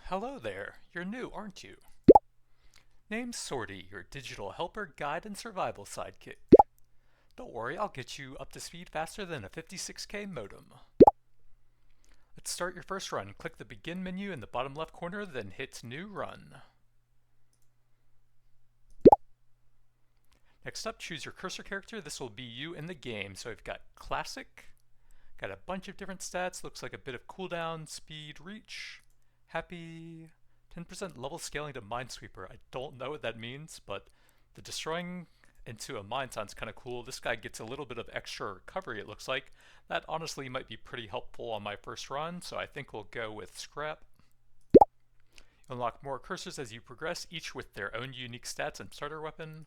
hello there. You're new, aren't you? Name's Sorty, your digital helper, guide, and survival sidekick. Don't worry, I'll get you up to speed faster than a 56K modem. Let's start your first run. Click the begin menu in the bottom left corner, then hit new run. Next up, choose your cursor character. This will be you in the game. So we've got classic, got a bunch of different stats, looks like a bit of cooldown, speed, reach, happy, 10% level scaling to Minesweeper. I don't know what that means, but the destroying into a mine sounds kind of cool. This guy gets a little bit of extra recovery, it looks like. That honestly might be pretty helpful on my first run, so I think we'll go with scrap. Unlock more cursors as you progress, each with their own unique stats and starter weapon.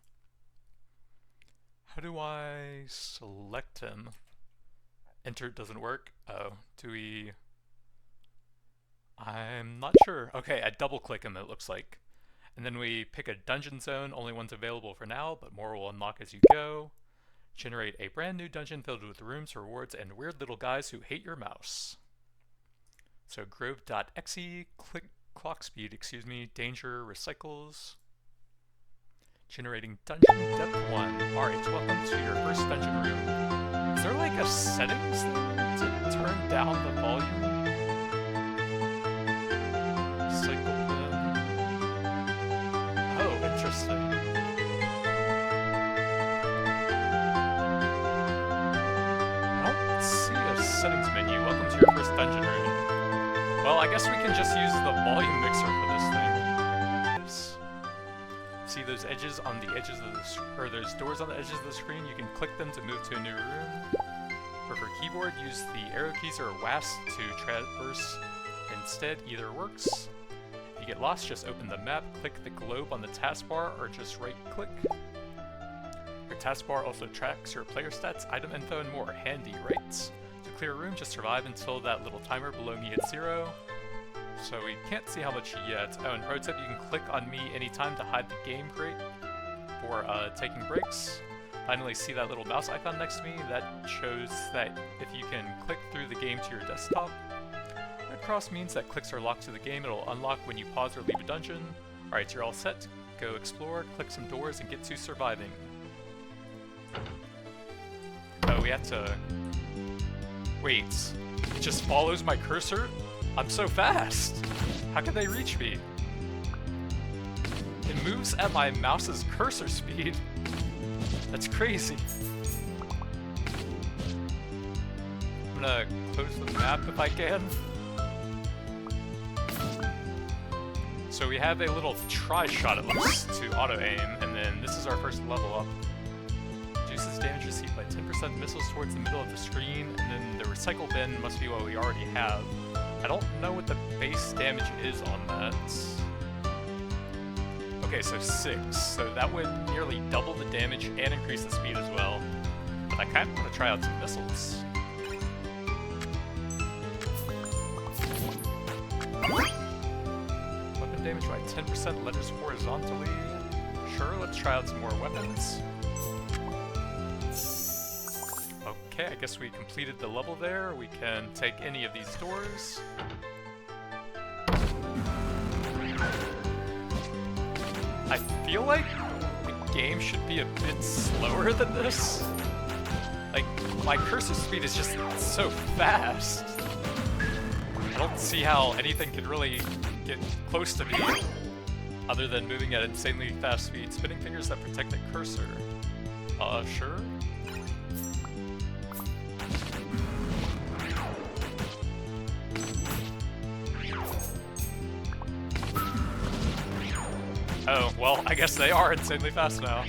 How do I select him? Enter doesn't work. Oh, do we... I'm not sure. Okay, I double click him, it looks like. And then we pick a dungeon zone, only one's available for now, but more will unlock as you go. Generate a brand new dungeon filled with rooms, rewards, and weird little guys who hate your mouse. So grove.exe, click clock speed, danger, recycles. Generating dungeon depth 1. Alright, welcome to your first dungeon room. Is there like a settings thing to turn down the volume? Cycle bin. Oh, interesting. I don't see a settings menu. Welcome to your first dungeon room. Well, I guess we can just use the volume mixer for this thing. See those edges on the edges of the those doors on the edges of the screen? You can click them to move to a new room. Or for keyboard, use the arrow keys or WASD to traverse. Instead, either works. If you get lost, just open the map, click the globe on the taskbar, or just right-click. Your taskbar also tracks your player stats, item info, and more. Handy, right? To clear a room, just survive until that little timer below me hits 0. So we can't see how much yet. Oh, and pro tip, you can click on me anytime to hide the game crate for taking breaks. Finally, see that little mouse icon next to me? That shows that if you can click through the game to your desktop. Red cross means that clicks are locked to the game. It'll unlock when you pause or leave a dungeon. Alright, so you're all set. Go explore, click some doors, and get to surviving. Oh, we have to... Wait, it just follows my cursor? I'm so fast! How can they reach me? It moves at my mouse's cursor speed. That's crazy. I'm gonna close the map if I can. So we have a little try-shot, it looks, to auto-aim, and then this is our first level up. Reduces damage received by 10% missiles towards the middle of the screen, and then the recycle bin must be what we already have. I don't know what the base damage is on that. Okay, so 6. So that would nearly double the damage and increase the speed as well. But I kind of want to try out some missiles. Weapon damage by 10%, letters horizontally. Sure, let's try out some more weapons. Okay, I guess we completed the level there. We can take any of these doors. I feel like the game should be a bit slower than this. Like, my cursor speed is just so fast. I don't see how anything can really get close to me other than moving at insanely fast speed. Spinning fingers that protect the cursor. Sure. Oh, well, I guess they are insanely fast now.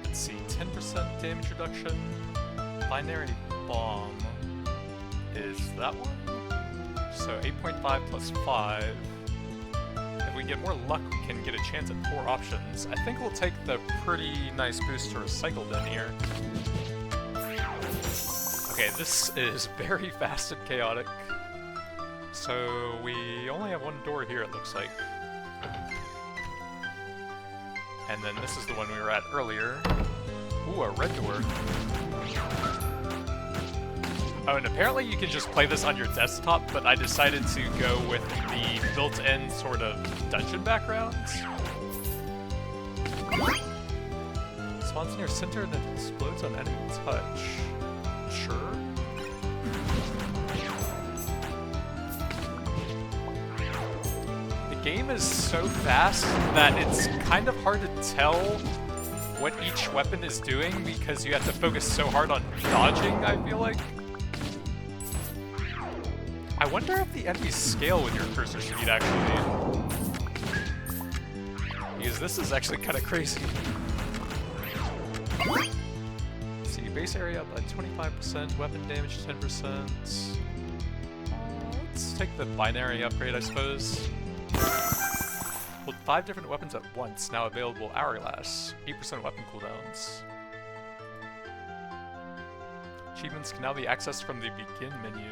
Let's see, 10% damage reduction. Binary bomb. Is that one? So 8.5 plus 5. If we get more luck, we can get a chance at 4 options. I think we'll take the pretty nice boost to recycle bin here. Okay, this is very fast and chaotic. So we only have one door here, it looks like. And then this is the one we were at earlier. Ooh, a red door. Oh, and apparently you can just play this on your desktop, but I decided to go with the built-in sort of dungeon backgrounds. Spawns near center and then explodes on enemy touch. Sure. The game is so fast that it's kind of hard to tell what each weapon is doing because you have to focus so hard on dodging, I feel like. I wonder if the enemies scale with your cursor speed, actually. Because this is actually kind of crazy. Let's see, base area up by 25%, weapon damage 10%. Let's take the binary upgrade, I suppose. Hold 5 different weapons at once, now available hourglass. 8% weapon cooldowns. Achievements can now be accessed from the begin menu.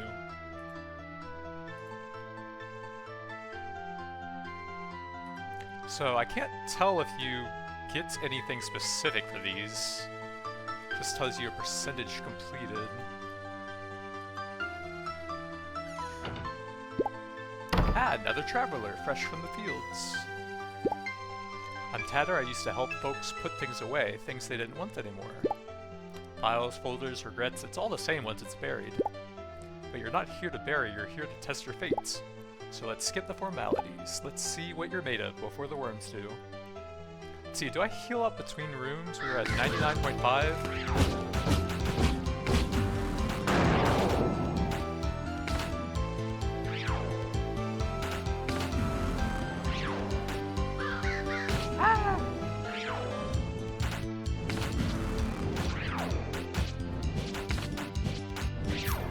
So I can't tell if you get anything specific for these. Just tells you a percentage completed. Ah, another traveler, fresh from the fields. I'm Tatter. I used to help folks put things away, things they didn't want anymore. Files, folders, regrets, it's all the same once it's buried. But you're not here to bury, you're here to test your fates. So let's skip the formalities. Let's see what you're made of before the worms do. Let's see, do I heal up between rooms? We were at 99.5. Ah!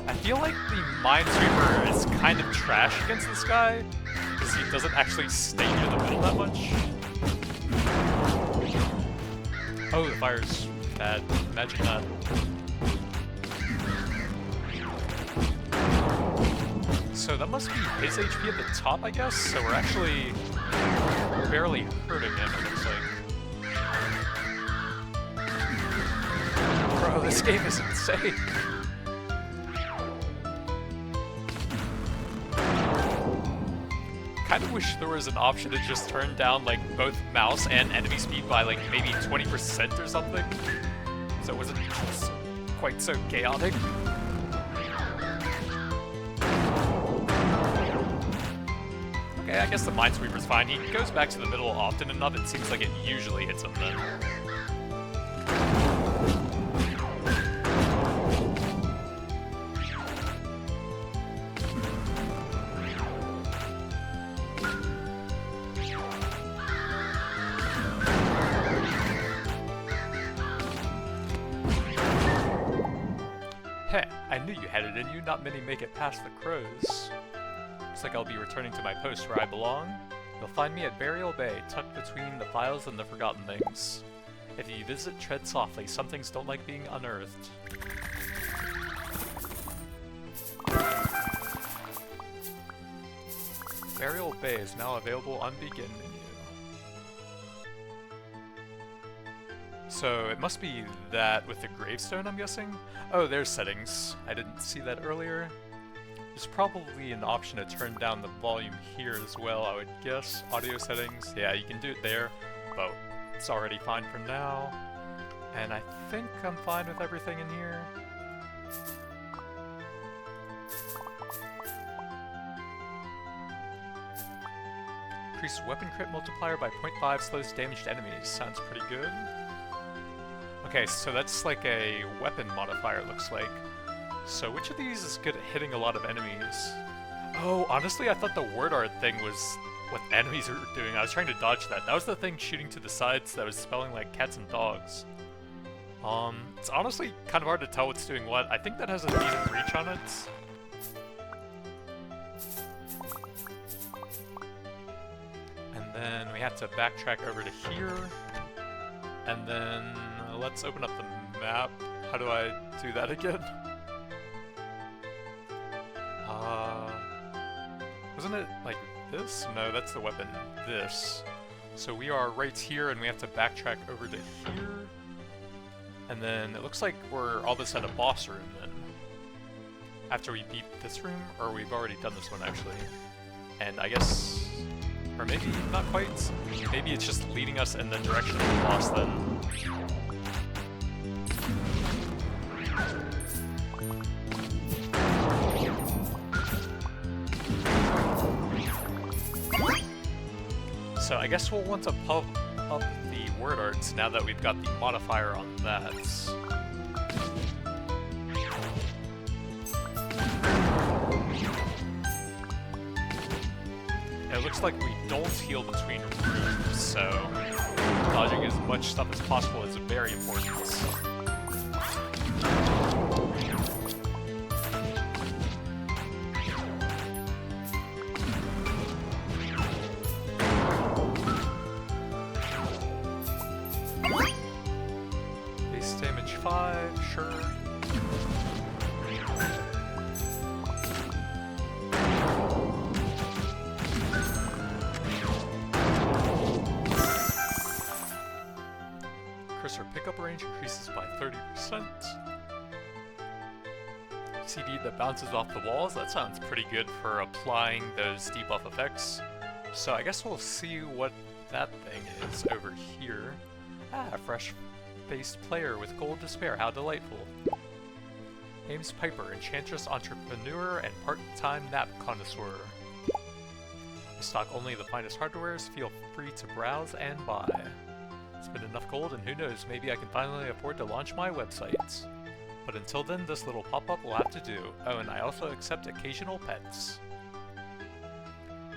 I feel like the Minesweeper is kind of trash against this guy, because he doesn't actually stay near the middle that much. Oh, the fire's bad. Imagine that. So that must be his HP at the top, I guess? So we're actually barely hurting him, it looks like. Bro, this game is insane. Kind of wish there was an option to just turn down like both mouse and enemy speed by like maybe 20% or something, so it wasn't just quite so chaotic. Okay, I guess the Minesweeper's fine. He goes back to the middle often enough, it seems like it usually hits him then. I knew you had it in you, not many make it past the crows. Looks like I'll be returning to my post where I belong. You'll find me at Burial Bay, tucked between the files and the forgotten things. If you visit, tread softly, some things don't like being unearthed. Burial Bay is now available on Begin menu. So it must be that with the gravestone, I'm guessing? Oh, there's settings. I didn't see that earlier. There's probably an option to turn down the volume here as well, I would guess. Audio settings, yeah, you can do it there, but it's already fine for now. And I think I'm fine with everything in here. Increase weapon crit multiplier by 0.5, slows damaged enemies. Sounds pretty good. Okay, so that's like a weapon modifier, it looks like. So which of these is good at hitting a lot of enemies? Oh, honestly, I thought the word art thing was what enemies are doing. I was trying to dodge that. That was the thing shooting to the sides that was spelling like cats and dogs. It's honestly kind of hard to tell what's doing what. I think that has a decent reach on it. And then we have to backtrack over to here. And then let's open up the map. How do I do that again? Wasn't it like this? No, that's the weapon. This. So we are right here and we have to backtrack over to here. And then it looks like we're all of a sudden a boss room then. after we beat this room, or we've already done this one actually. And I guess, or maybe not quite, maybe it's just leading us in the direction of the boss then. So I guess we'll want to pump up the word arts now that we've got the modifier on that. It looks like we don't heal between rooms, so dodging as much stuff as possible is very important. Base damage 5, sure. Cursor pickup range increases by 30%. CD that bounces off the walls, that sounds pretty good for applying those debuff effects. So I guess we'll see what that thing is over here. Ah, fresh-faced player with gold to spare, how delightful. Name's Piper, enchantress, entrepreneur, and part-time nap connoisseur. I stock only the finest hardwares, feel free to browse and buy. Spend enough gold and who knows, maybe I can finally afford to launch my website. But until then, this little pop-up will have to do. Oh, and I also accept occasional pets.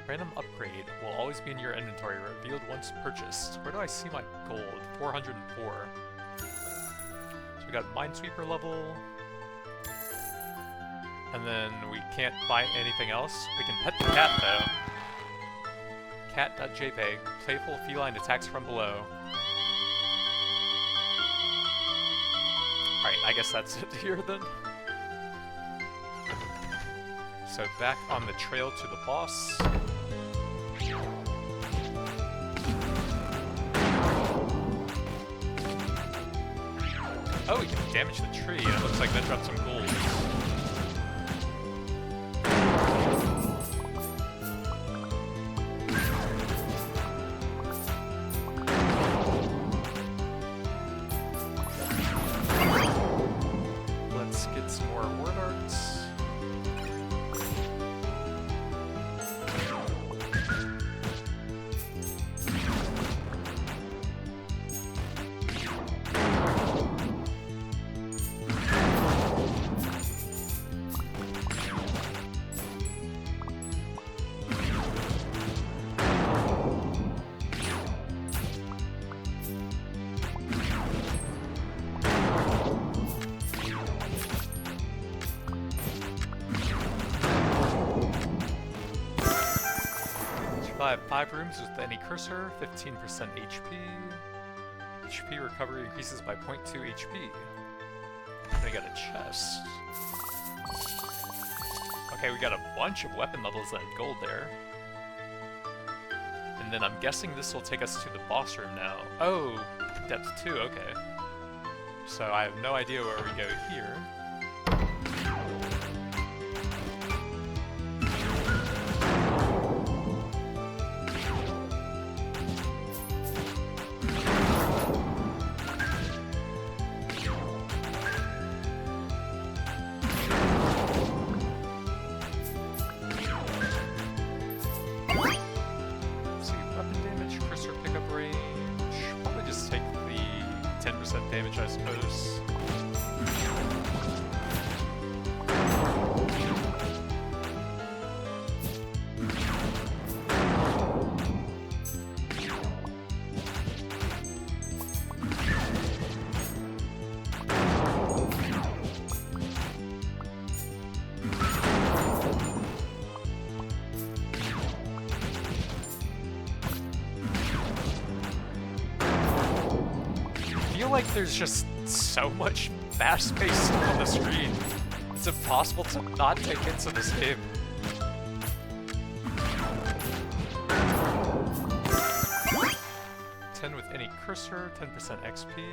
Random upgrade will always be in your inventory, revealed once purchased. Where do I see my gold? 404. So we got Minesweeper level. And then we can't buy anything else. We can pet the cat though. Cat.jpg, playful feline attacks from below. Alright, I guess that's it here then. So back on the trail to the boss. Oh, we can damage the tree, and it looks like that dropped some gold. Let's get some more word arts. I have 5 rooms with any cursor, 15% HP. HP recovery increases by 0.2 HP. And I got a chest. Okay, we got a bunch of weapon levels and gold there. And then I'm guessing this will take us to the boss room now. Oh, depth 2, okay. So I have no idea where we go here. Damage, I suppose. I feel like there's just so much fast-paced stuff on the screen. It's impossible to not take into this game. With any cursor, 10% XP.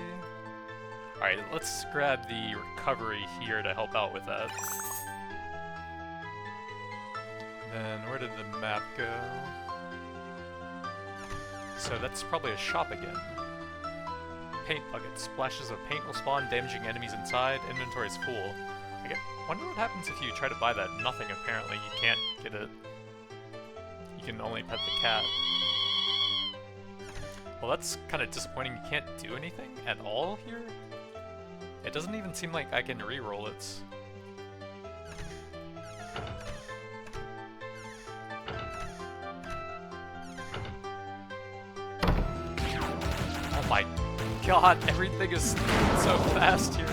Alright, let's grab the recovery here to help out with that. then where did the map go? So that's probably a shop again. Paint bucket. Splashes of paint will spawn, damaging enemies inside. Inventory is full. I wonder what happens if you try to buy that. Nothing, apparently. You can't get it. You can only pet the cat. Well, that's kind of disappointing. You can't do anything at all here? It doesn't even seem like I can re-roll it. Oh my god, everything is so fast here.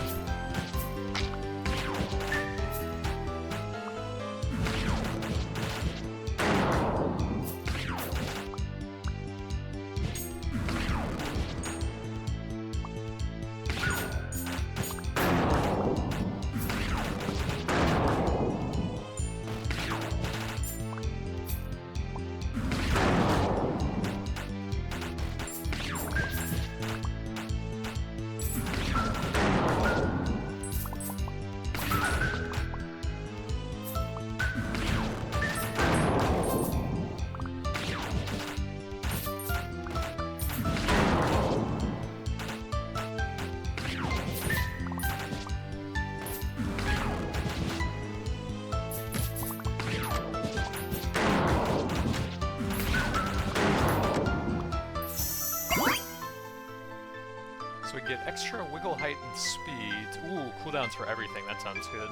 So we get extra wiggle height and speed. Ooh, cooldowns for everything. That sounds good.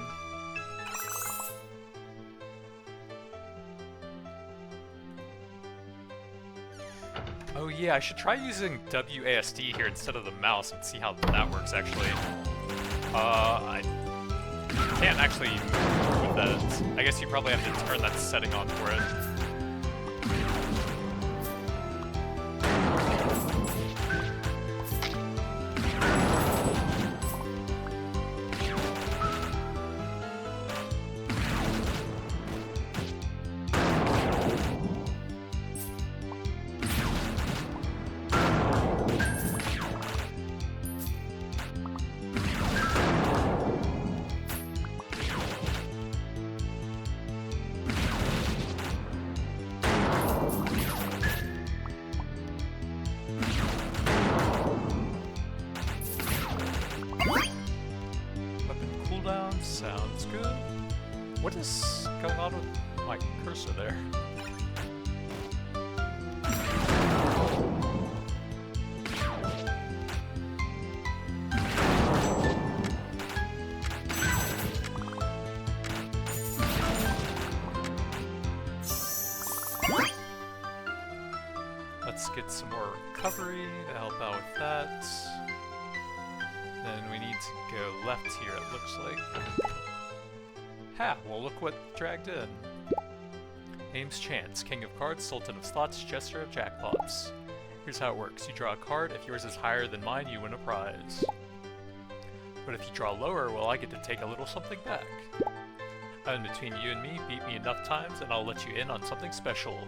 Oh yeah, I should try using WASD here instead of the mouse and see how that works actually. I can't actually move that. I guess you probably have to turn that setting on for it. Sounds good. What is going on with my cursor there? Let's get some more recovery to help out with that. Then we need to go left here, it looks like. Ha! Well, look what dragged in. Name's Chance, King of Cards, Sultan of Slots, Jester of Jackpots. Here's how it works. You draw a card. If yours is higher than mine, you win a prize. But if you draw lower, well, I get to take a little something back. And between you and me, beat me enough times, and I'll let you in on something special.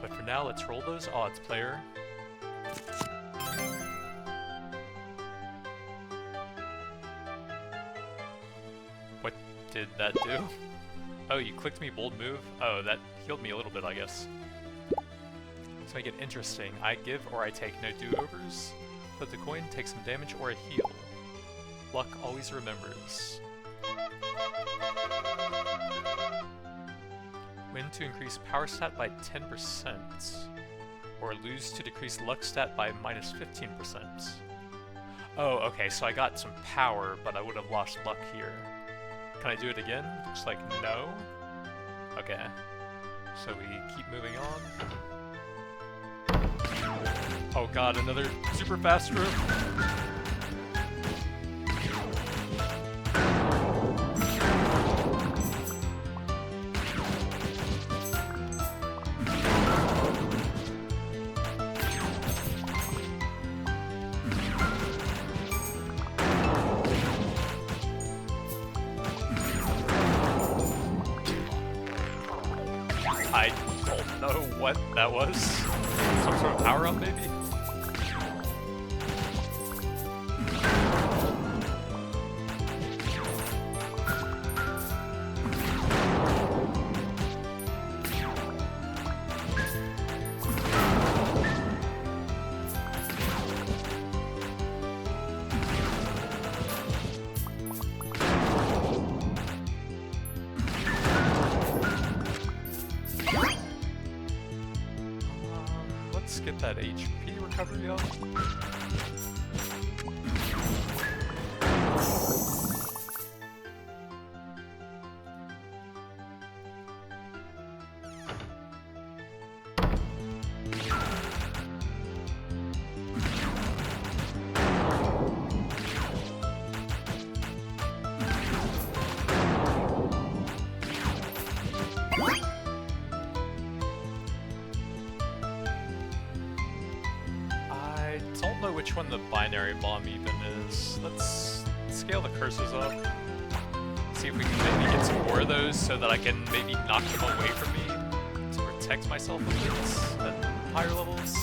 But for now, let's roll those odds, player. What did that do? Oh, you clicked me bold move? Oh, that healed me a little bit, I guess. To make it interesting, I give or I take no do-overs. Flip the coin, take some damage or a heal. Luck always remembers. Win to increase power stat by 10%. Or lose to decrease luck stat by minus 15%. Oh, okay, so I got some power, but I would have lost luck here. Can I do it again? Looks like no. Okay. So we keep moving on. Oh god, another super fast room. I don't know what that was. Some sort of power-up, maybe? get that HP recovery up. Which one the binary bomb even is. Let's scale the curses up. See if we can maybe get some more of those so that I can maybe knock them away from me to protect myself a bit at higher levels.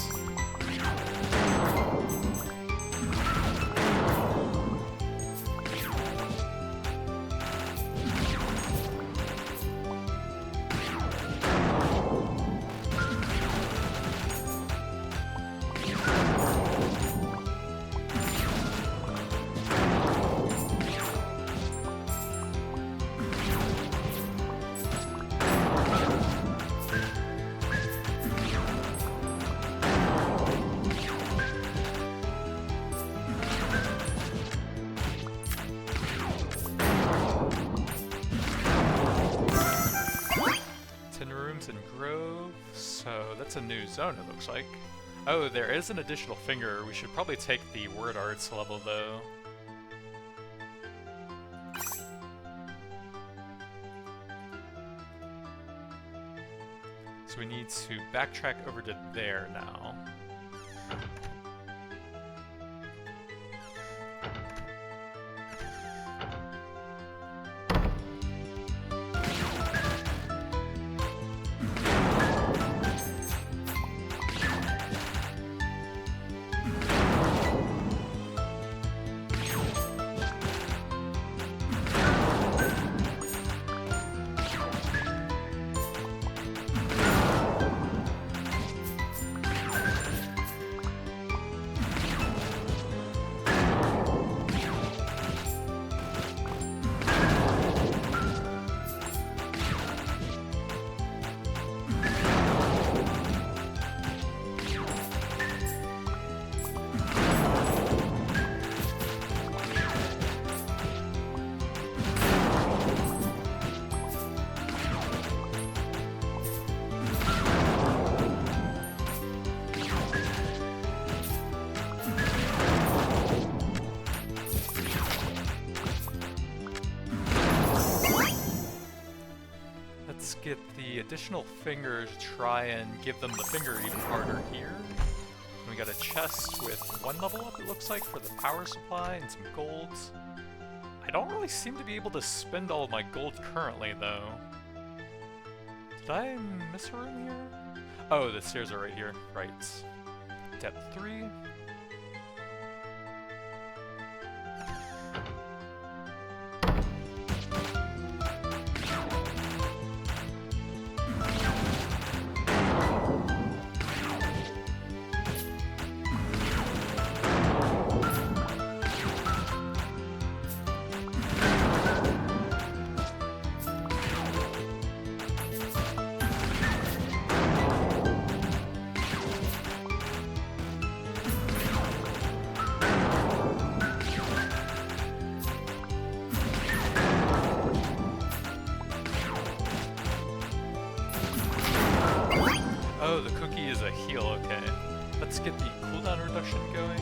A new zone, it looks like. Oh, there is an additional finger. We should probably take the word arts level though. So we need to backtrack over to there now. Get the additional fingers, try and give them the finger even harder here. And we got a chest with 1 level up, it looks like, for the power supply and some golds. I don't really seem to be able to spend all of my gold currently, though. Did I miss a room here? Oh, the stairs are right here. Right. Depth 3. Oh, the cookie is a heal, okay. Let's get the cooldown reduction going.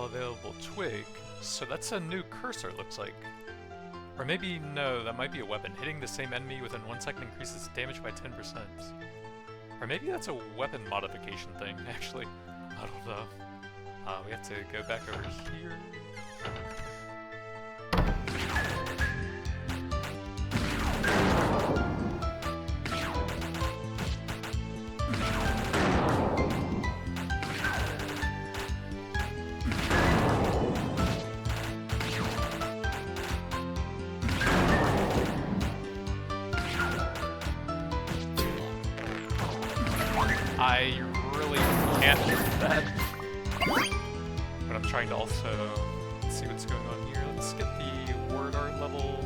Available twig, so that's a new cursor, looks like. Or maybe, no, that might be a weapon. Hitting the same enemy within 1 second increases damage by 10%. Or maybe that's a weapon modification thing, actually. I don't know. We have to go back over here. I really can't do that. But I'm trying to also see what's going on here. Let's get the word art level.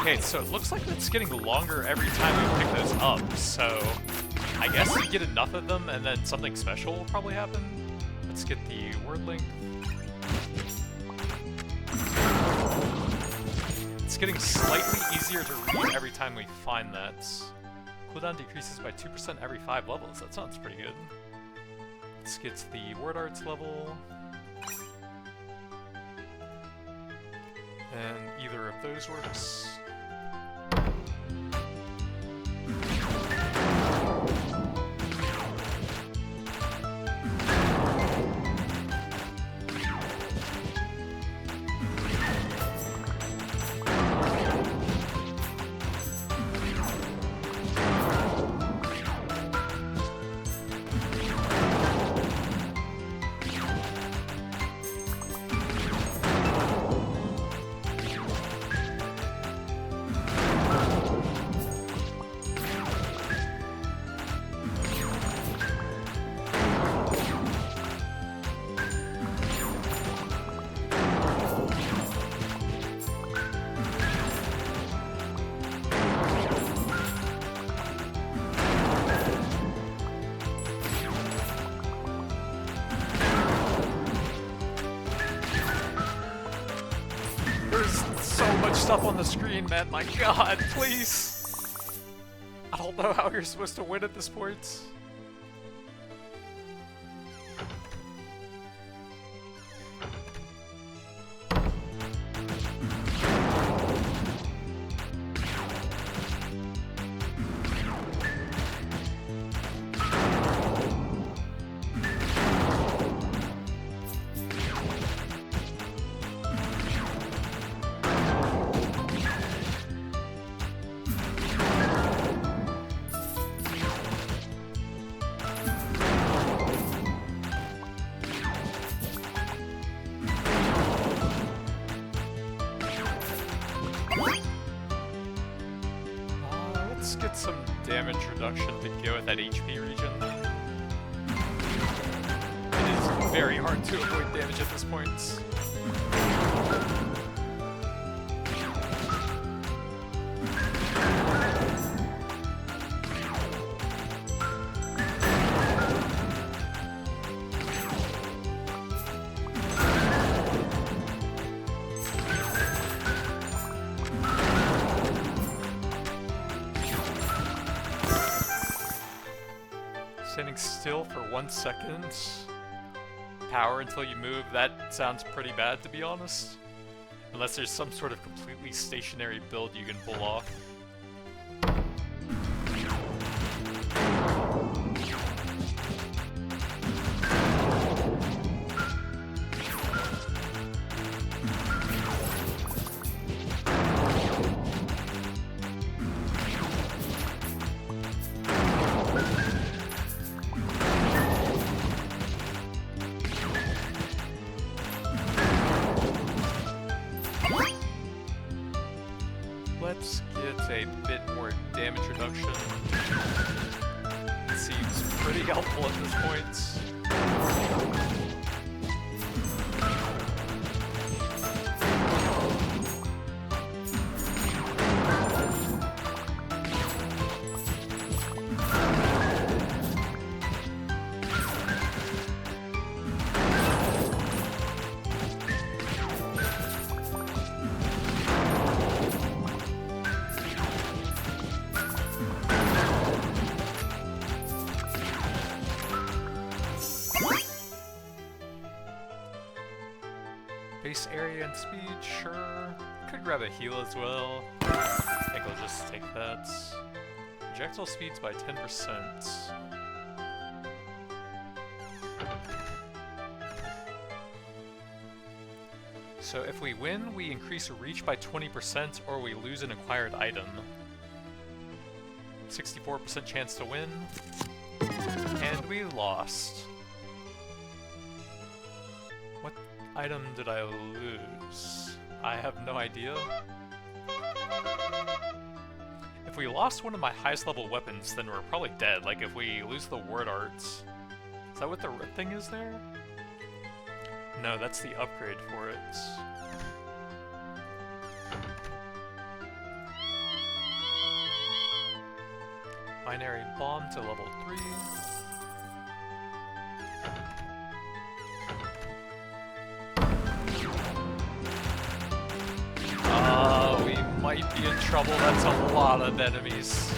Okay, so it looks like it's getting longer every time we pick those up, so I guess you get enough of them and then something special will probably happen. Let's get the word length. It's getting slightly easier to read every time we find that. Cooldown decreases by 2% every 5 levels. That sounds pretty good. Let's get the word arts level. And either of those works. Stuff on the screen, man. My god, please. I don't know how you're supposed to win at this point. Get some damage reduction to go with that HP region. It is very hard to avoid damage at this point. Standing still for 1 second. Power until you move. That sounds pretty bad, to be honest. Unless there's some sort of completely stationary build you can pull off. Let's get a bit more damage reduction. It seems pretty helpful at this point. Base area and speed, sure. Could grab a heal as well. I think I'll just take that. Projectile speeds by 10%. So if we win, we increase reach by 20% or we lose an acquired item. 64% chance to win. And we lost. What item did I lose? I have no idea. If we lost one of my highest level weapons, then we're probably dead. Like if we lose the word arts. Is that what the red thing is there? No, that's the upgrade for it. Binary bomb to level 3. We might be in trouble. That's a lot of enemies.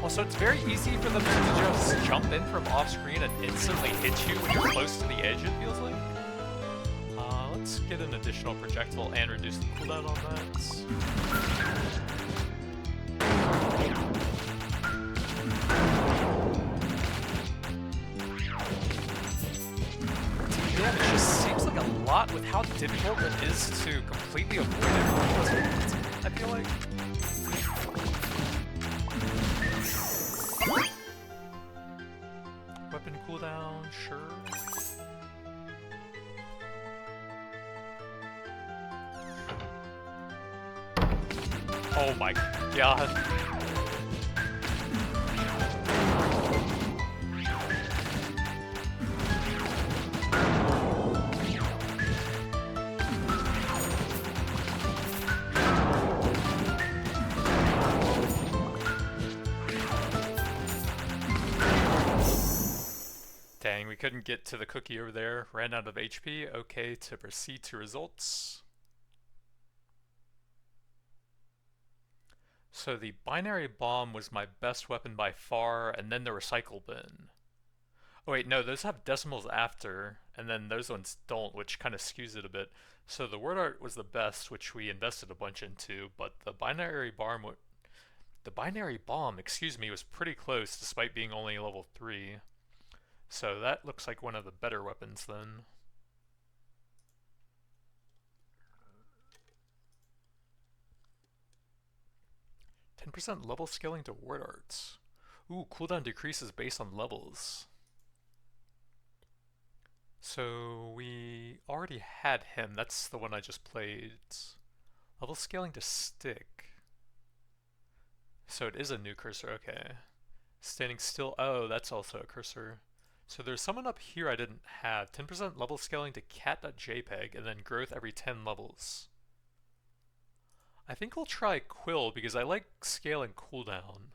So it's very easy for them to just jump in from off-screen and instantly hit you when you're close to the edge, it feels like. Let's get an additional projectile and reduce the cooldown on that. Damage just seems like a lot with how difficult it is to completely avoid it. I feel like. Weapon cooldown, sure. Oh my god. Dang, we couldn't get to the cookie over there. Ran out of HP. Okay, to proceed to results. So the binary bomb was my best weapon by far, and then the recycle bin. Oh wait, no, those have decimals after, and then those ones don't, which kind of skews it a bit. So the word art was the best, which we invested a bunch into, but the binary bomb, was pretty close despite being only level 3. So that looks like one of the better weapons then. %10 level scaling to word arts. Ooh, cooldown decreases based on levels. So we already had him. That's the one I just played. Level scaling to stick. So it is a new cursor, okay. Standing still, oh, that's also a cursor. So there's someone up here I didn't have. 10% level scaling to cat.jpg and then growth every 10 levels. I think we'll try Quill because I like scale and cooldown.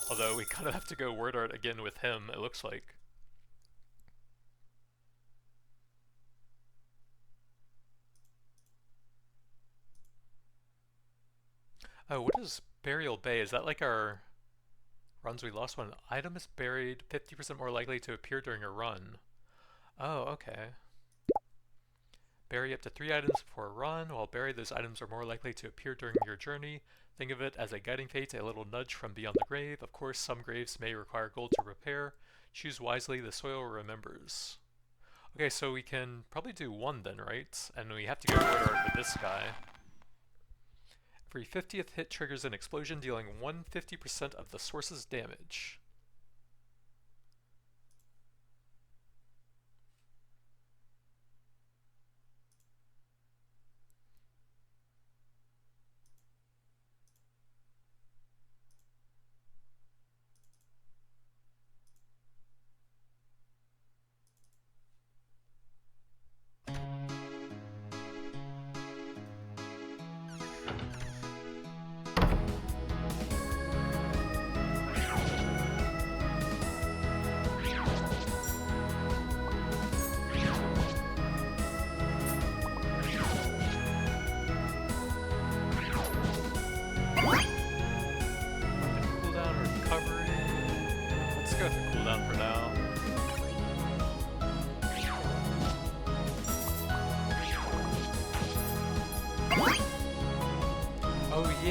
Although we kind of have to go word art again with him, it looks like. Oh, what is Burial Bay? Is that like our runs we lost? When an item is buried, 50% more likely to appear during a run. Oh, okay. Bury up to 3 items before a run. While buried, those items are more likely to appear during your journey. Think of it as a guiding fate, a little nudge from beyond the grave. Of course, some graves may require gold to repair. Choose wisely, the soil remembers. Okay, so we can probably do 1 then, right? And we have to go word art with this guy. Every 50th hit triggers an explosion, dealing 150% of the source's damage.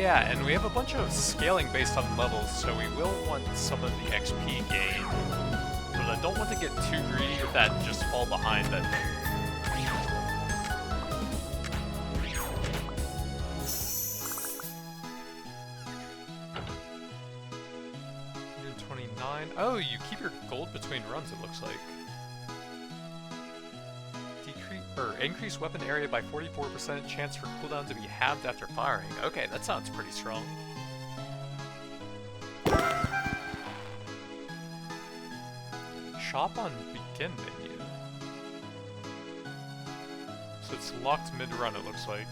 Yeah, and we have a bunch of scaling based on levels, so we will want some of the XP gain. But I don't want to get too greedy with that and just fall behind, I think. 129. Oh, you keep your gold between runs, it looks like. Increase weapon area by 44%, chance for cooldown to be halved after firing. Okay, that sounds pretty strong. Shop on begin menu. So it's locked mid-run, it looks like.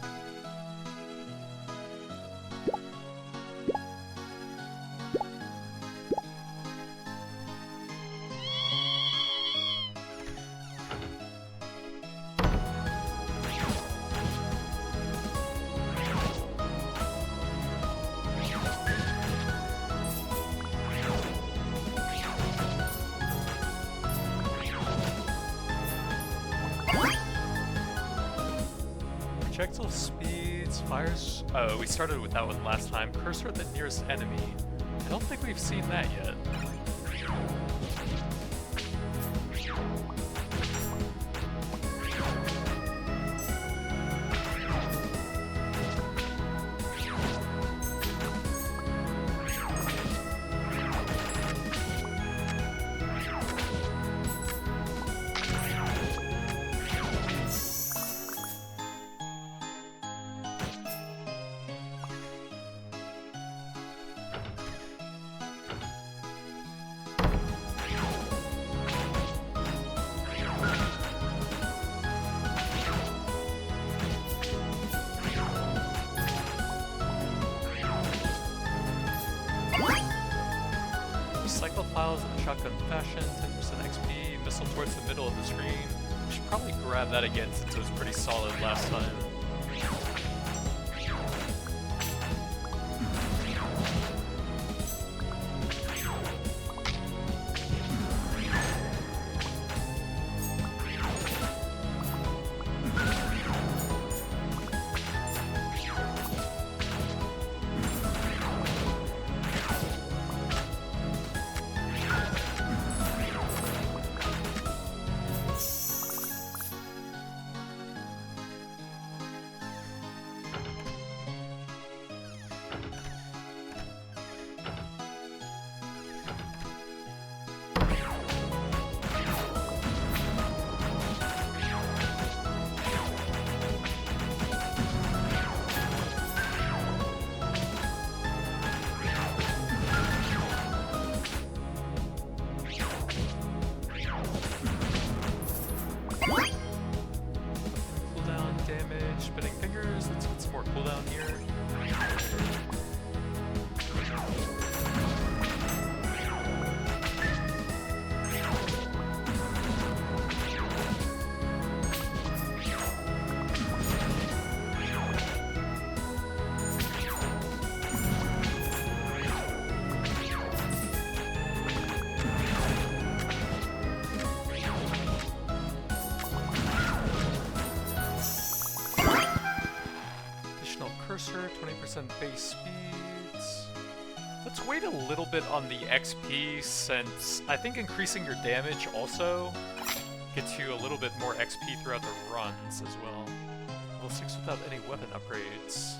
Projectile speeds, fires... Oh, we started with that one last time. Cursor at the nearest enemy. I don't think we've seen that yet. Cycle files in the shotgun fashion, 10% XP, missile towards the middle of the screen. We should probably grab that again since it was pretty solid last time. Cursor, 20% base speeds. Let's wait a little bit on the XP since I think increasing your damage also gets you a little bit more XP throughout the runs as well. Level 6 without any weapon upgrades.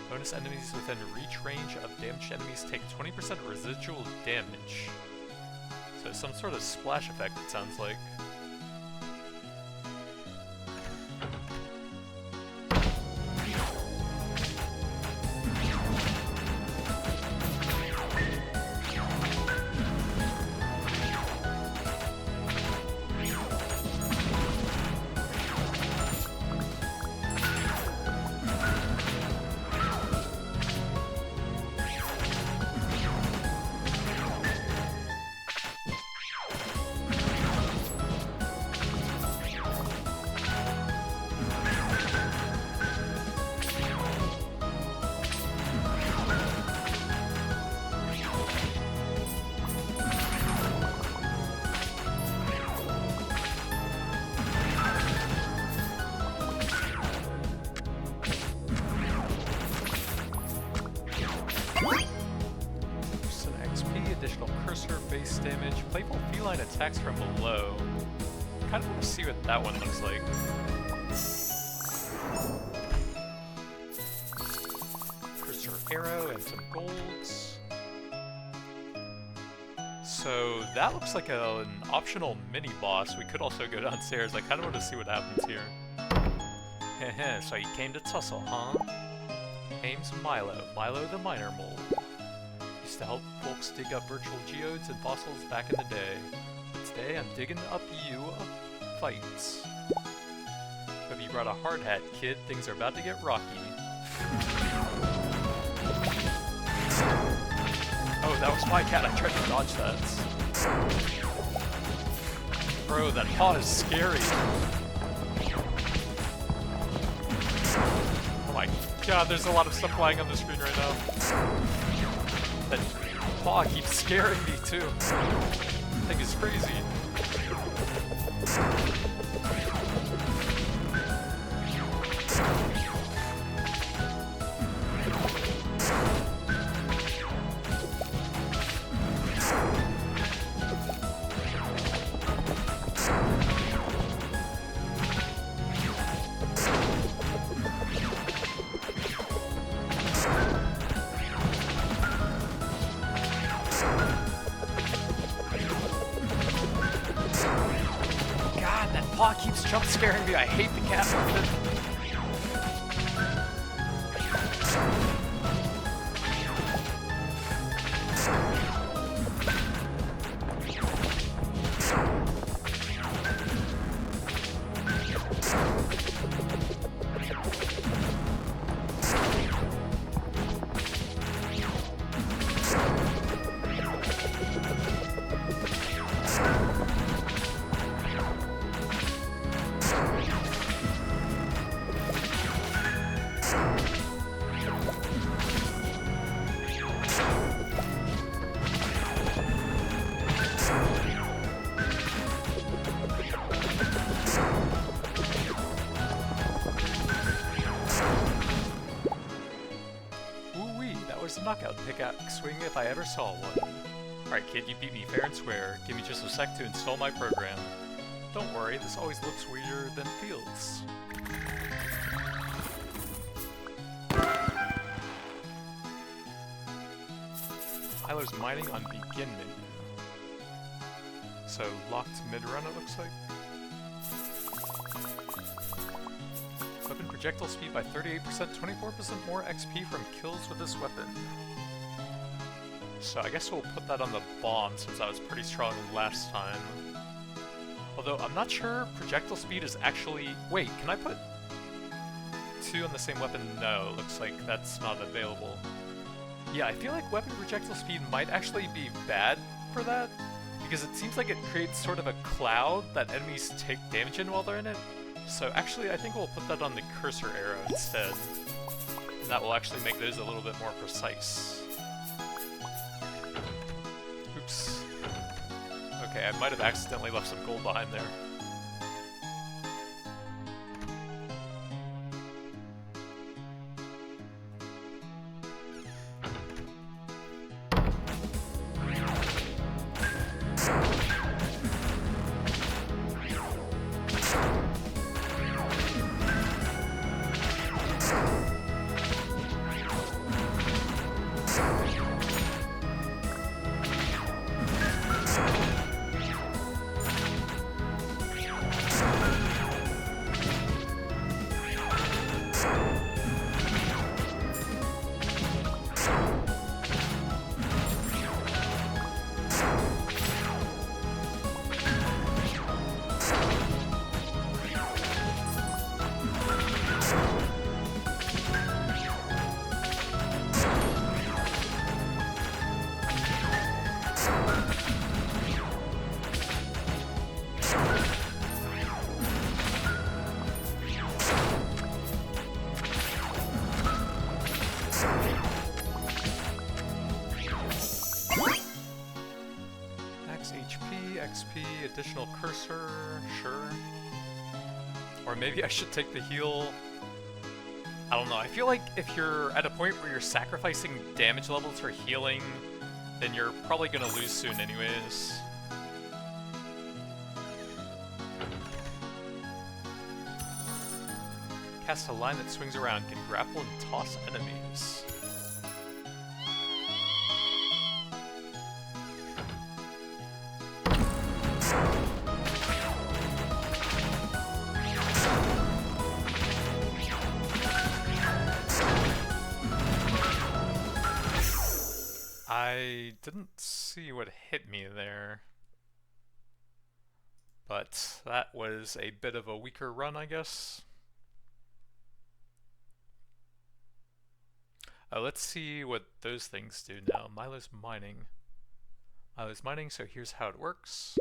Bonus enemies within reach range of damaged enemies take 20% residual damage. So some sort of splash effect, it sounds like. line attacks from below. Kind of want to see what that one looks like. Cursor arrow and some golds. So that looks like an optional mini-boss. We could also go downstairs. I kind of want to see what happens here. Heh, so you came to tussle, huh? Name's Milo. Milo the Minor Mole. Used to help folks dig up virtual geodes and fossils back in the day. But today I'm digging up you a fights. Hope you brought a hard hat, kid. Things are about to get rocky. Oh, that was my cat. I tried to dodge that. Bro, that paw is scary. Oh my god, there's a lot of stuff flying on the screen right now. That paw keeps scaring me too. That thing is crazy. Paw keeps jump scaring me. I hate the cat movement. Knockout pickaxe swing if I ever saw one. Alright kid, you beat me fair and square. Give me just a sec to install my program. Don't worry, this always looks weirder than feels. Milo's mining on begin menu. So locked mid-run it looks like. Weapon projectile speed by 38%, 24% more XP from kills with this weapon. So I guess we'll put that on the bomb since that was pretty strong last time. Although I'm not sure projectile speed is actually... Wait, can I put 2 on the same weapon? No, looks like that's not available. Yeah, I feel like weapon projectile speed might actually be bad for that, because it seems like it creates sort of a cloud that enemies take damage in while they're in it. So actually, I think we'll put that on the cursor arrow instead. And that will actually make those a little bit more precise. Oops. Okay, I might have accidentally left some gold behind there. Additional cursor, sure. Or maybe I should take the heal. I don't know, I feel like if you're at a point where you're sacrificing damage levels for healing, then you're probably gonna lose soon anyways. casts a line that swings around, can grapple and toss enemies. I didn't see what hit me there, but that was a bit of a weaker run, I guess. Let's see what those things do now. Milo's mining. Milo's mining, so here's how it works.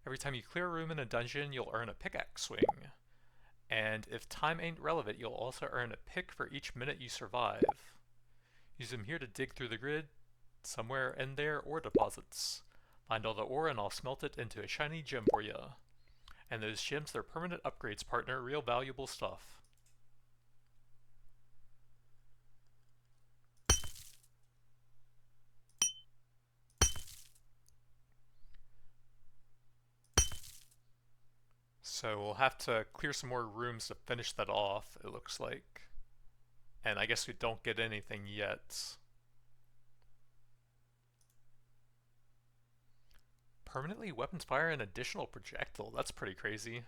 Every time you clear a room in a dungeon, you'll earn a pickaxe swing. And if time ain't relevant, you'll also earn a pick for each minute you survive. Use them here to dig through the grid, somewhere in there, ore deposits. Find all the ore and I'll smelt it into a shiny gem for ya. And those gems, they're permanent upgrades, partner. Real valuable stuff. So we'll have to clear some more rooms to finish that off, it looks like. And I guess we don't get anything yet. Permanently weapons fire an additional projectile. That's pretty crazy.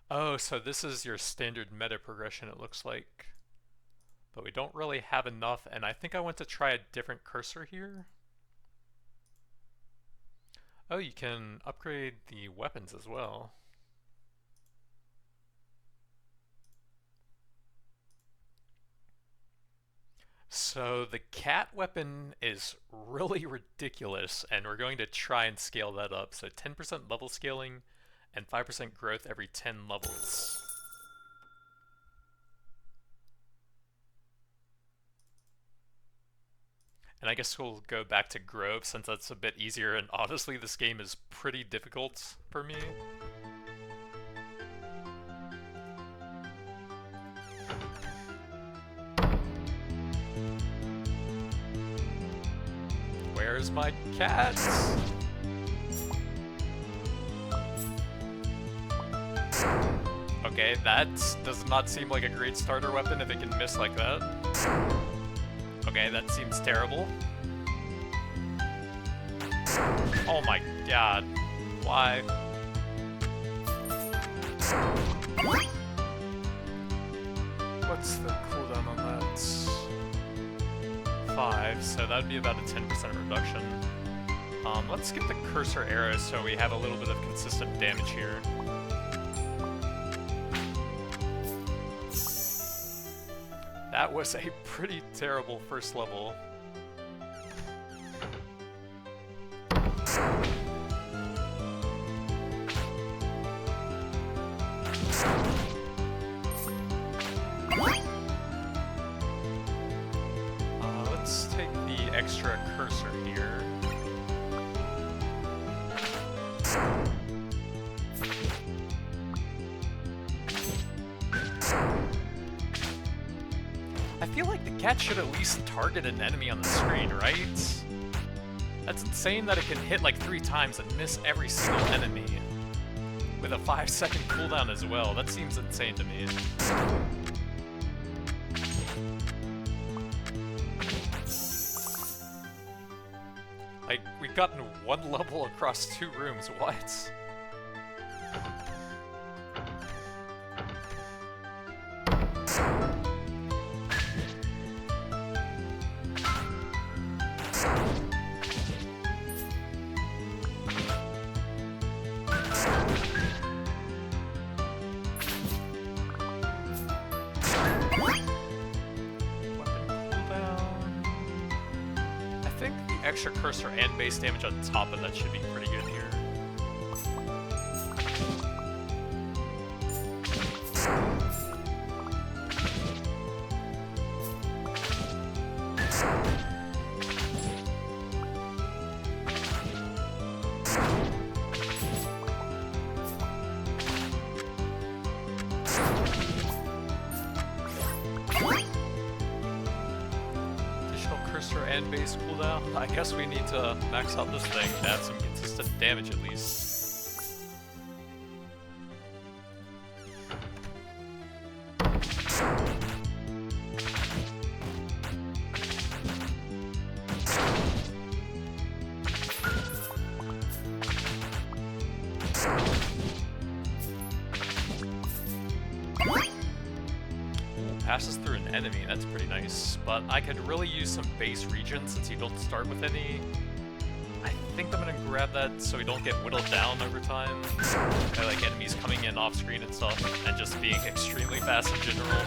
Oh, so this is your standard meta progression, it looks like. But we don't really have enough, and I think I want to try a different cursor here. Oh, you can upgrade the weapons as well. So the cat weapon is really ridiculous, and we're going to try and scale that up. So 10% level scaling and 5% growth every 10 levels. And I guess we'll go back to Grove since that's a bit easier, and honestly this game is pretty difficult for me. Where's my cat? Okay, that does not seem like a great starter weapon if it can miss like that. Okay, that seems terrible. Oh my god. Why? What's the cooldown on that? 5, so that would be about a 10% reduction. Let's skip the cursor arrow so we have a little bit of consistent damage here. That was a pretty terrible first level. Let's take the extra cursor here. I feel like the cat should at least target an enemy on the screen, right? That's insane that it can hit like 3 times and miss every single enemy. With a 5-second cooldown as well. That seems insane to me. Like, we've gotten 1 level across 2 rooms, what? Extra cursor and base damage on top of that should be pretty good here. And base cooldown. I guess we need to max out this thing to add some consistent damage at least. Passes through an enemy, that's pretty nice. But I could really use some base regen since you don't start with any. I think I'm gonna grab that so we don't get whittled down over time by like enemies coming in off screen and stuff, and just being extremely fast in general.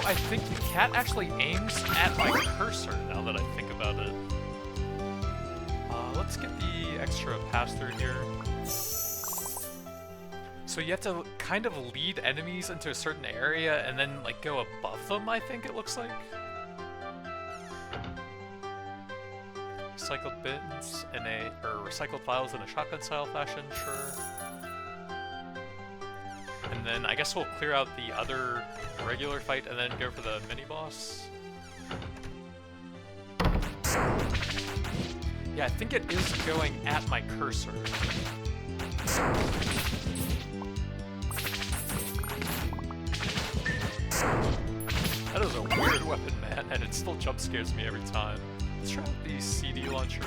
I think the cat actually aims at my cursor, now that I think about it. Let's get the extra pass-through here. So you have to kind of lead enemies into a certain area and then like go above them, I think it looks like. Recycled bits in or recycled files in a shotgun-style fashion, sure. And then I guess we'll clear out the other regular fight and then go for the mini-boss. Yeah, I think it is going at my cursor. That is a weird weapon, man, and it still jump scares me every time. Let's try out the CD launcher.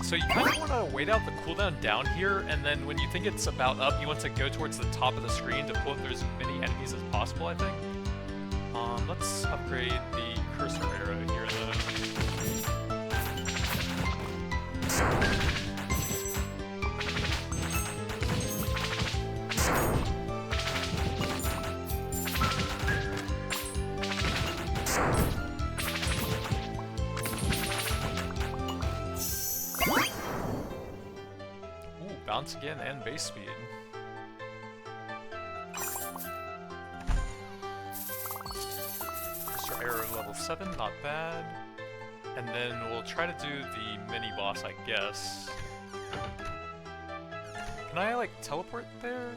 So you kind of want to wait out the cooldown down here, and then when you think it's about up, you want to go towards the top of the screen to pull through as many enemies as possible, I think. Let's upgrade the cursor arrow here, though. Bounce again and base speed. Cursor arrow level 7, not bad. And then we'll try to do the mini-boss, I guess. Can I, like, teleport there?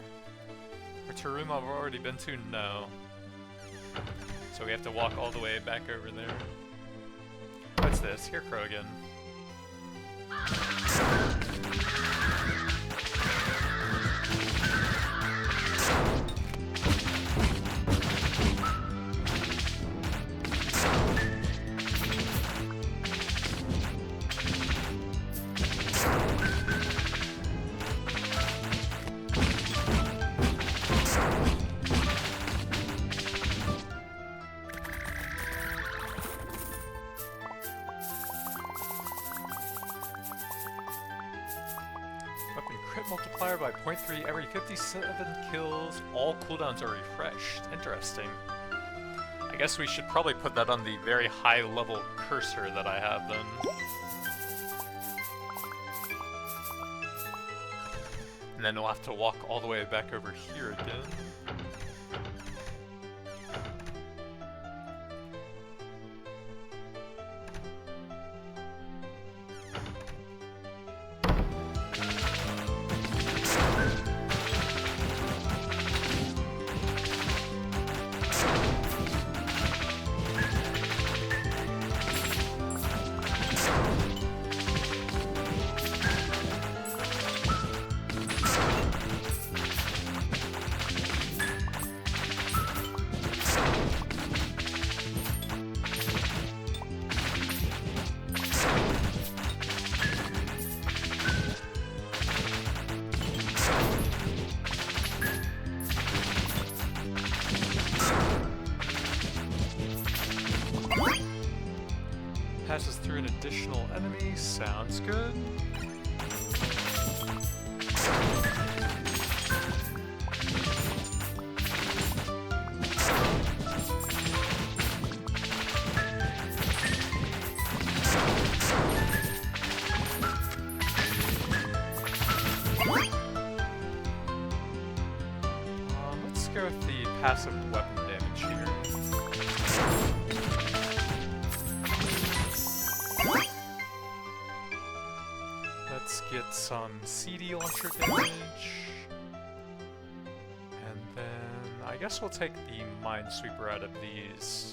Or to a room I've already been to? No. So we have to walk all the way back over there. What's this? Scarecrow again. Multiplier by 0.3 every 57 kills. All cooldowns are refreshed. Interesting. I guess we should probably put that on the very high level cursor that I have then. And then we'll have to walk all the way back over here again. Passes through an additional enemy, sounds good. Let's go with the passive weapon damage here. Let's get some CD launcher damage. And then I guess we'll take the Minesweeper out of these.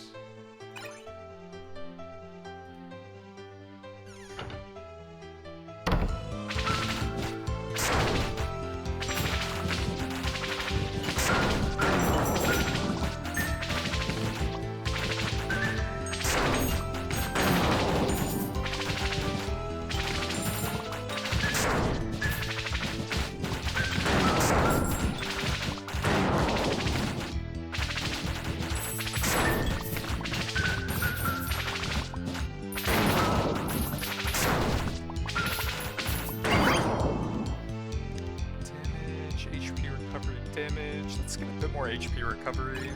HP recovery.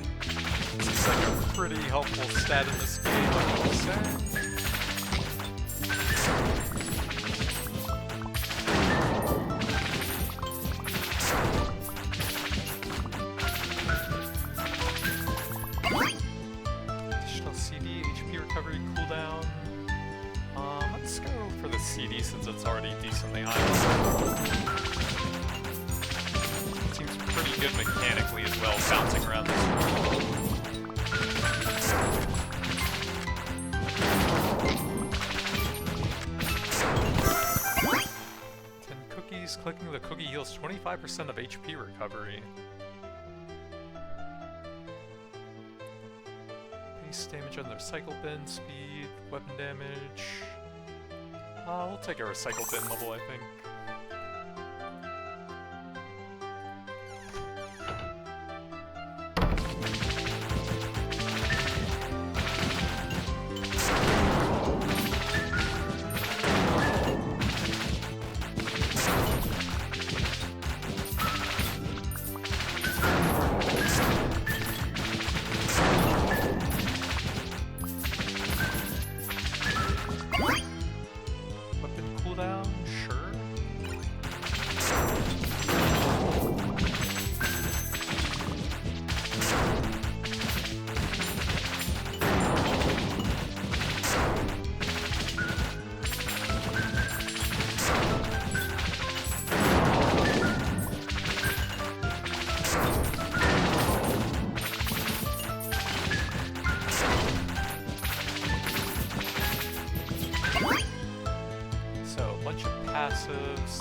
Seems like a pretty helpful stat in this game, I will say. 25% of HP recovery. Base damage on the recycle bin, speed, weapon damage. We'll take a recycle bin level, I think.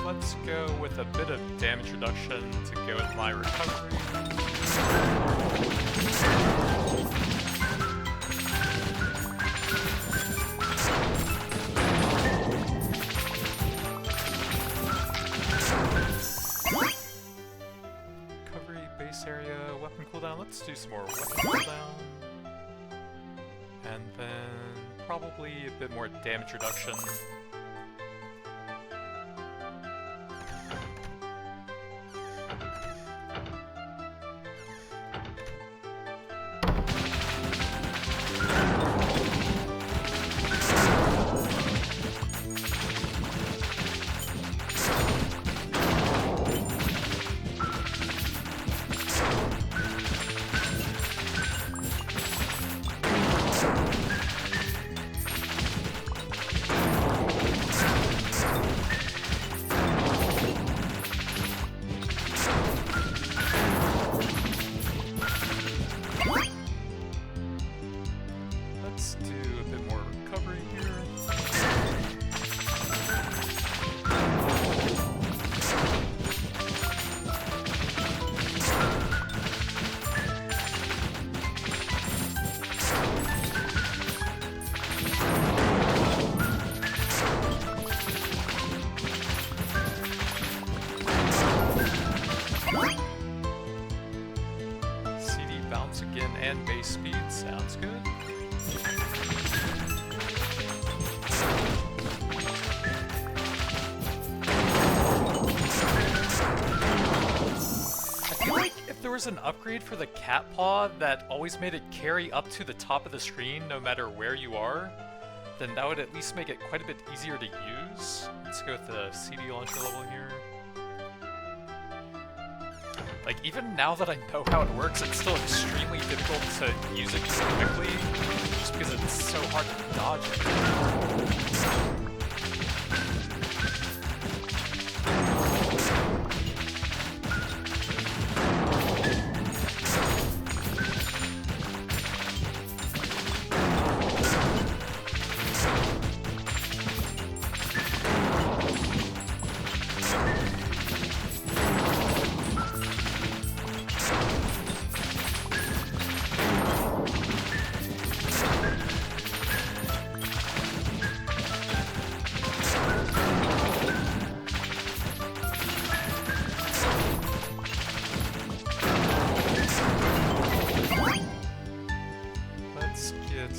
Let's go with a bit of damage reduction to go with my recovery. Recovery, base area, weapon cooldown. Let's do some more weapon cooldown. And then probably a bit more damage reduction. Was an upgrade for the cat paw that always made it carry up to the top of the screen no matter where you are, then that would at least make it quite a bit easier to use. Let's go with the CD launcher level here. Like, even now that I know how it works, it's still extremely difficult to use it quickly, just because it's so hard to dodge it.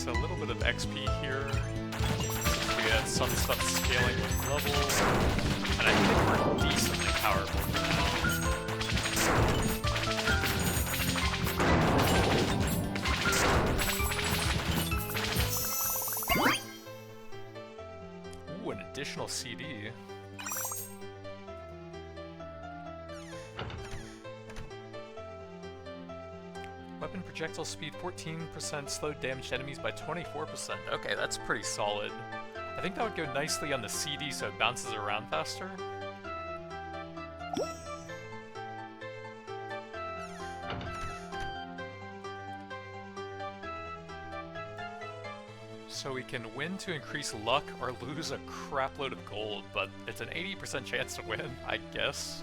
A little bit of XP here. We had some stuff scaling with levels, and I think we're decently powerful for now. Ooh, an additional CD. Weapon projectile speed 14%, slowed damaged enemies by 24%. Okay, that's pretty solid. I think that would go nicely on the CD so it bounces around faster. So we can win to increase luck or lose a crapload of gold, but it's an 80% chance to win, I guess.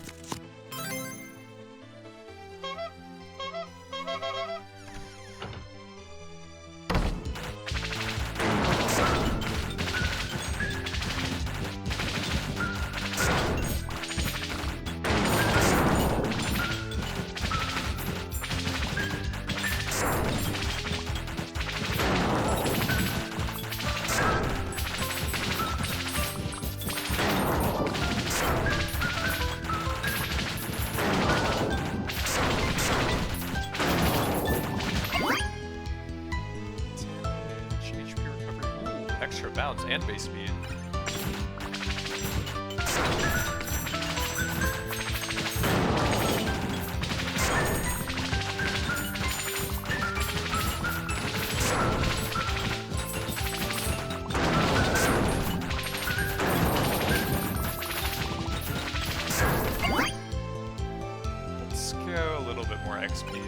Extra bounce and base speed. Let's go a little bit more XP.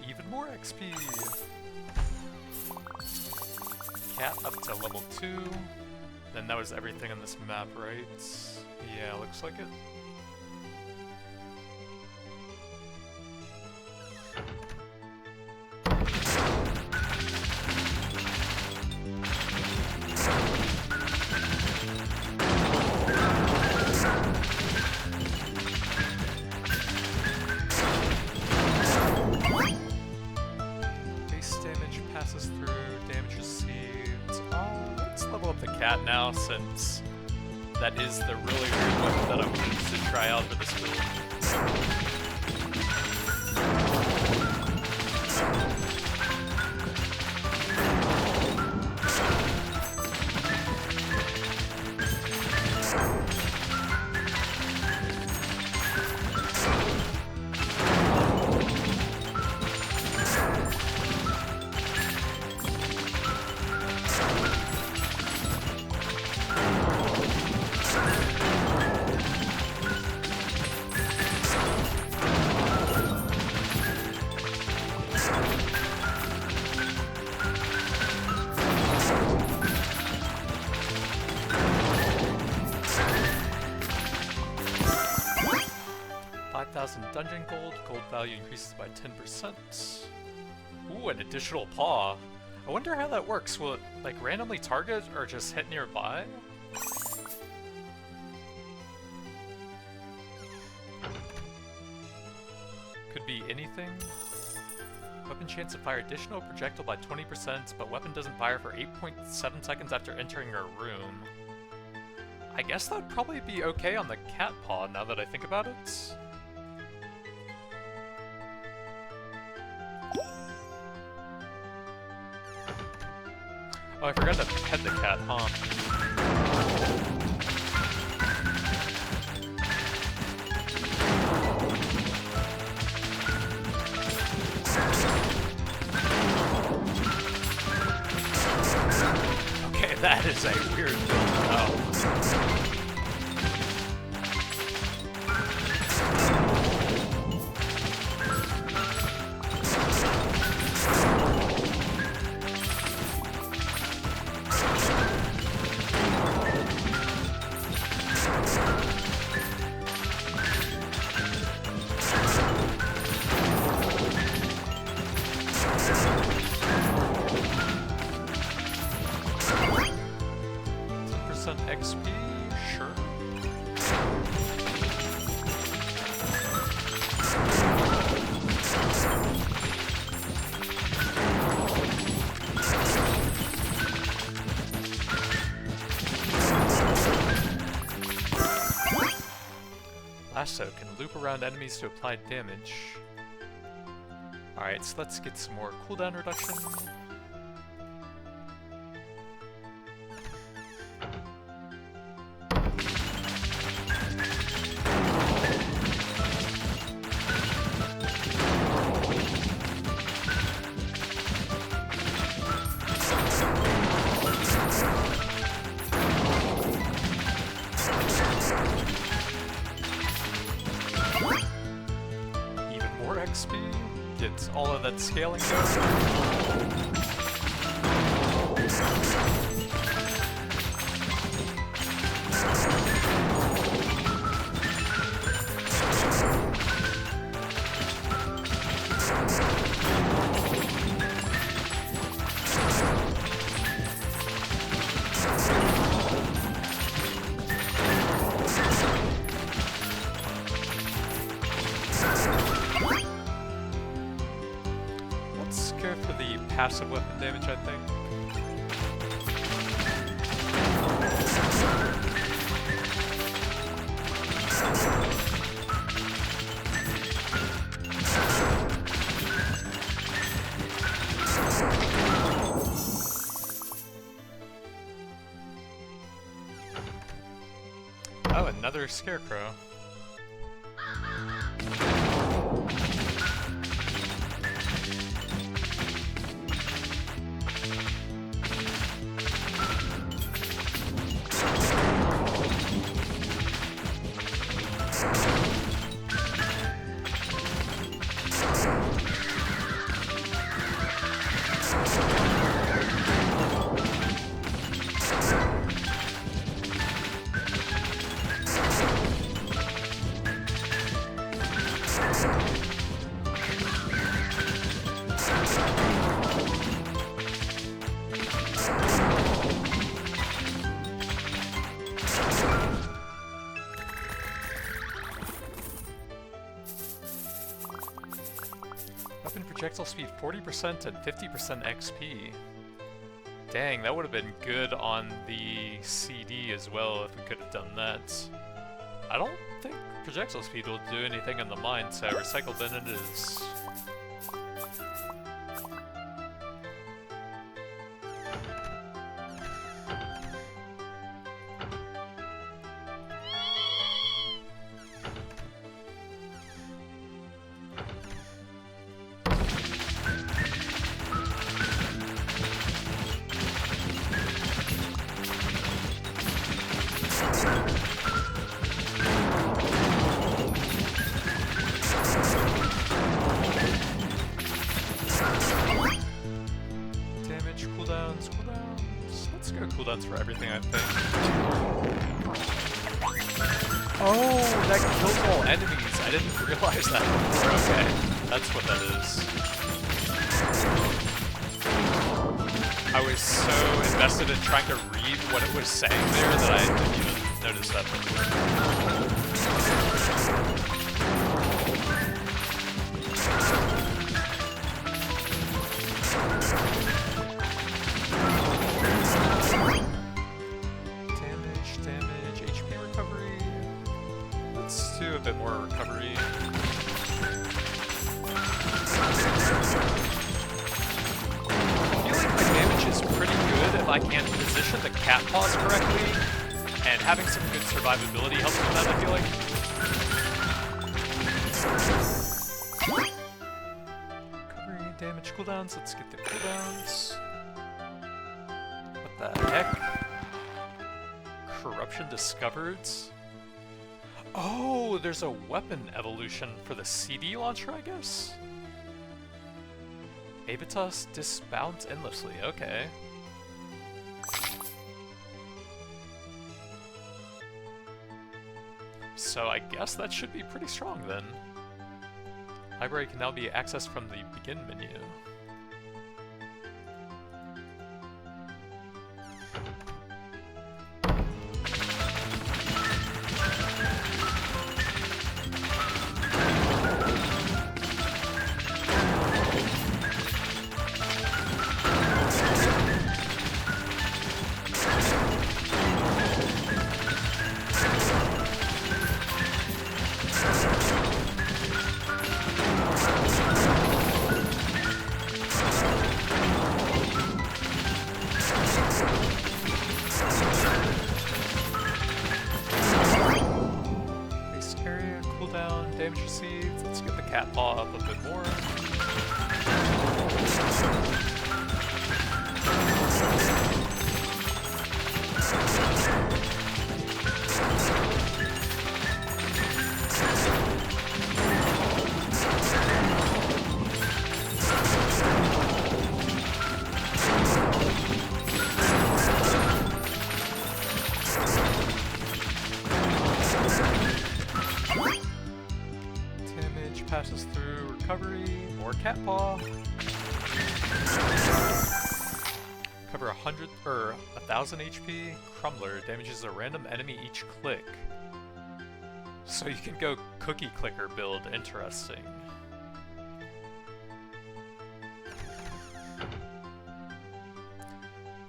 Even more XP. Cat up to level 2. Then that was everything on this map, right? Yeah, looks like it. Passes through, damage received. Oh, let's level up the cat now, since that is the really weird weapon that I wanted to try out for this build. Dungeon gold value increases by 10%. Ooh, an additional paw. I wonder how that works. Will it, like, randomly target or just hit nearby? Could be anything. Weapon chance to fire additional projectile by 20%, but weapon doesn't fire for 8.7 seconds after entering a room. I guess that'd probably be okay on the cat paw now that I think about it. Oh, I forgot to pet the cat, huh? Okay, that is a weird build. Oh. XP, sure. Lasso can loop around enemies to apply damage. Alright, so let's get some more cooldown reduction. XP, gets all of that scaling going. For the passive weapon damage, I think. Oh, another scarecrow. Weapon projectile speed 40% and 50% XP. Dang, that would have been good on the CD as well if we could have done that. I don't think projectile speed will do anything in the mine, so recycle bin it is. Cooldowns. Let's go cooldowns for everything, I think. Oh, that kills all enemies. I didn't realize that before. Okay, that's what that is. I was so invested in trying to read what it was saying there that I didn't even notice that before. Damage, I can position the cat paws correctly, and having some good survivability helps with that, I feel like. Recovery, damage cooldowns, let's get the cooldowns. What the heck? Corruption discovered? Oh, there's a weapon evolution for the CD launcher, I guess? Avitas disbounce endlessly, okay. So I guess that should be pretty strong then. Library can now be accessed from the begin menu. Damage received. Let's get the cat paw up a bit more. Passes through recovery, more cat paw. Cover 100 or 1000 HP. Crumbler damages a random enemy each click. So you can go cookie clicker build, interesting.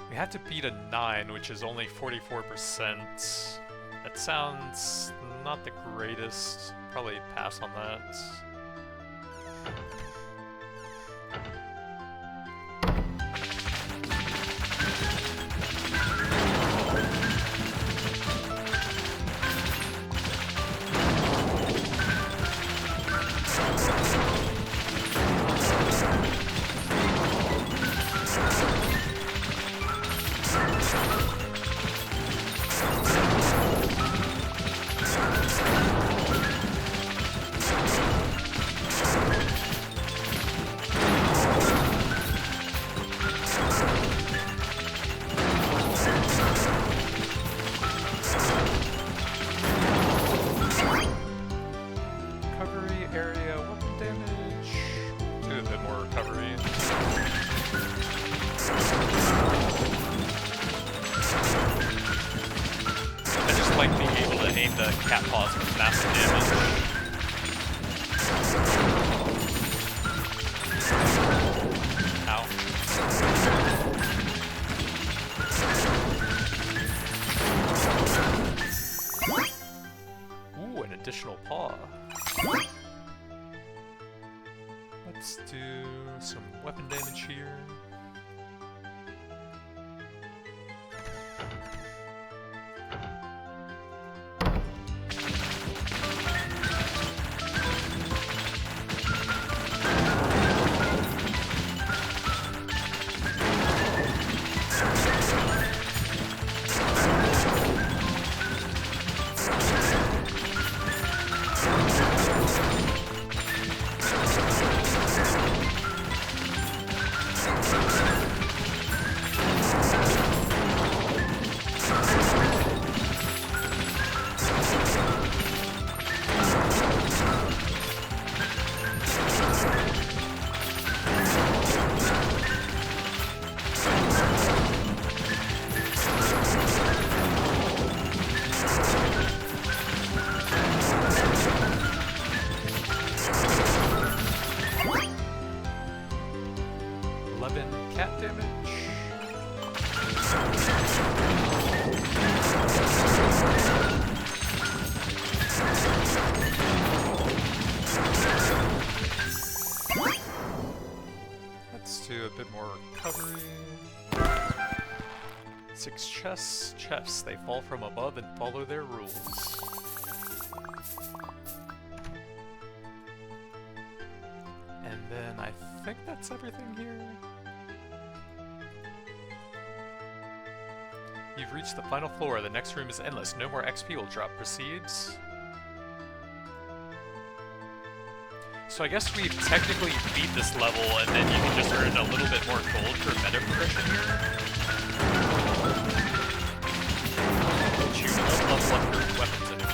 We have to beat a 9, which is only 44%. That sounds not the greatest. Probably pass on that. Area weapon damage. Do a bit more recovery. I just like being able to aim the cat paws with massive damage. Ow. Ooh, an additional paw. Let's do some weapon damage here. Cat damage. Let's do a bit more recovery. 6 chests. Chests. They fall from above and follow their rules. And then I think that's everything here. You've reached the final floor. The next room is endless. No more XP will drop. Proceeds. So I guess we've technically beat this level, and then you can just earn a little bit more gold for meta progression here. But you don't level up your weapons anymore.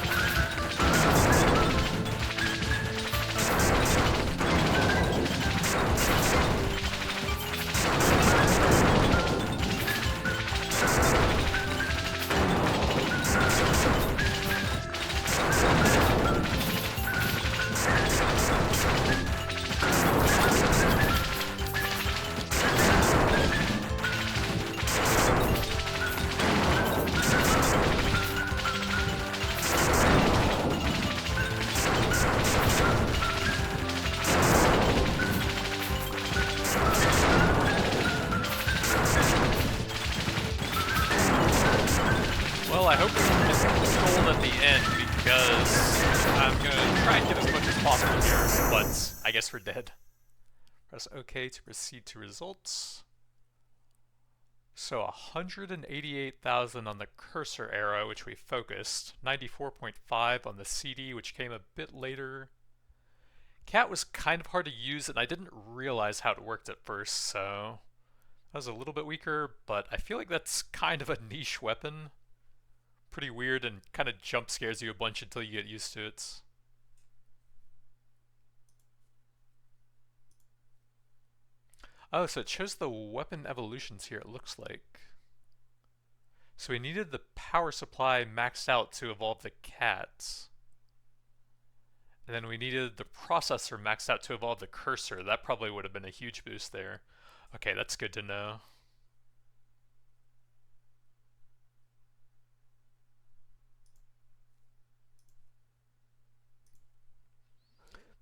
Well, I hope we can get gold at the end, because I'm gonna try and get as much as possible here, but I guess we're dead. Press OK to proceed to results. So 188,000 on the cursor arrow, which we focused. 94.5 on the CD, which came a bit later. Cat was kind of hard to use, and I didn't realize how it worked at first, so that was a little bit weaker, but I feel like that's kind of a niche weapon. Pretty weird and kind of jump scares you a bunch until you get used to it. Oh, so it shows the weapon evolutions here, it looks like. So we needed the power supply maxed out to evolve the cat. And then we needed the processor maxed out to evolve the cursor. That probably would have been a huge boost there. Okay, that's good to know.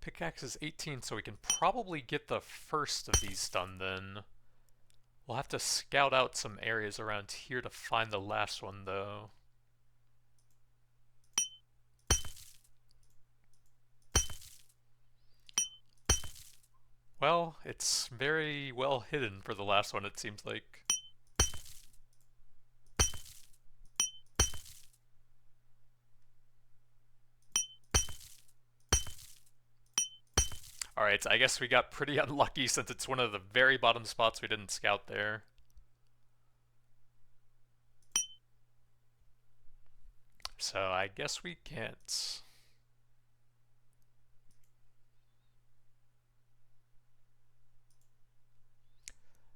Pickaxe is 18, so we can probably get the first of these done then. We'll have to scout out some areas around here to find the last one though. Well, it's very well hidden for the last one, it seems like. Alright, I guess we got pretty unlucky since it's one of the very bottom spots we didn't scout there. So I guess we can't.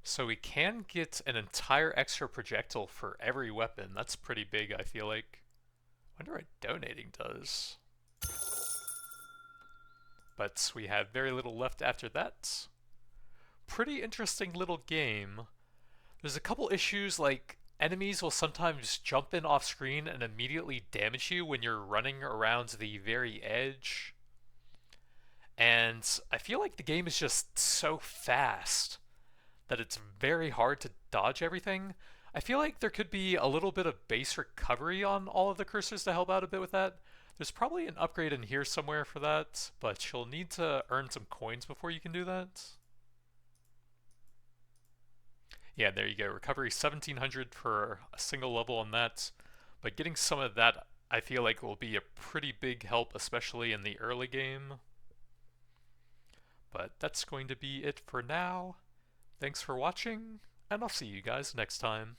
So we can get an entire extra projectile for every weapon. That's pretty big, I feel like. Wonder what donating does. But we have very little left after that. Pretty interesting little game. There's a couple issues, like enemies will sometimes jump in off screen and immediately damage you when you're running around the very edge. And I feel like the game is just so fast that it's very hard to dodge everything. I feel like there could be a little bit of base recovery on all of the cursors to help out a bit with that. There's probably an upgrade in here somewhere for that, but you'll need to earn some coins before you can do that. Yeah, there you go. Recovery 1700 for a single level on that. But getting some of that, I feel like, will be a pretty big help, especially in the early game. But that's going to be it for now. Thanks for watching, and I'll see you guys next time.